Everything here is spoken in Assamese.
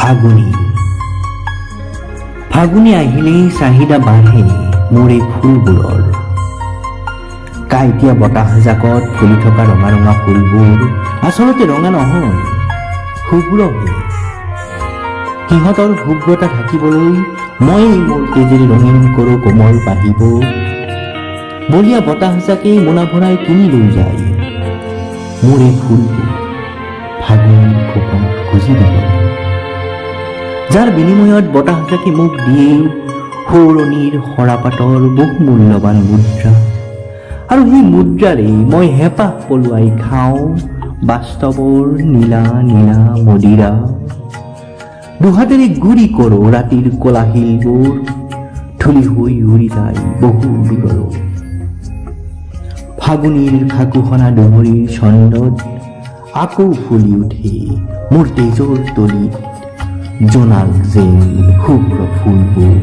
ফাগুনি ফাগুনি আহিলেই চাহিদা বাঢ়ে মোৰ এই ফুলবোৰৰ। কাইটীয়া বতাহজাকত ফুলি থকা ৰঙা ৰঙা ফুলবোৰ আচলতে ৰঙা নহয়, শুভ্ৰহে। সিহঁতৰ শুভ্ৰতা ঢাকিবলৈ মই মোৰ তেজেৰে ৰঙীন কৰোঁ কোমল পাহিবোৰ। বলীয়া বতাহজাকেই মোনা ভৰাই কিনি লৈ যায় মোৰ এই ফুলবোৰ ফাগুন খোপত খুজি দিবলৈ। যাৰ বিনিময়ত বতাহজাকে মোক দিয়ে সৌৰণিৰ সৰাপাতৰ বহু মূল্যৱান মুদ্ৰা, আৰু সেই মুদ্ৰাৰে মই হেঁপাহ পলুৱাই খাওঁ বাস্তৱৰ নীলা নীলা মদিৰা। দুহাতেৰে গুৰি কৰোঁ ৰাতিৰ কোলাহিলবোৰ, ধূলি হৈ উৰি যায় বহু দূৰলৈ। ফাগুনিৰ ফাকুসনা ডুবুৰিৰ ছন্দত আকৌ ফুলি উঠে মোৰ তেজৰ তলিত জোনাক যেন শুভ্ৰ ফুলবোৰ।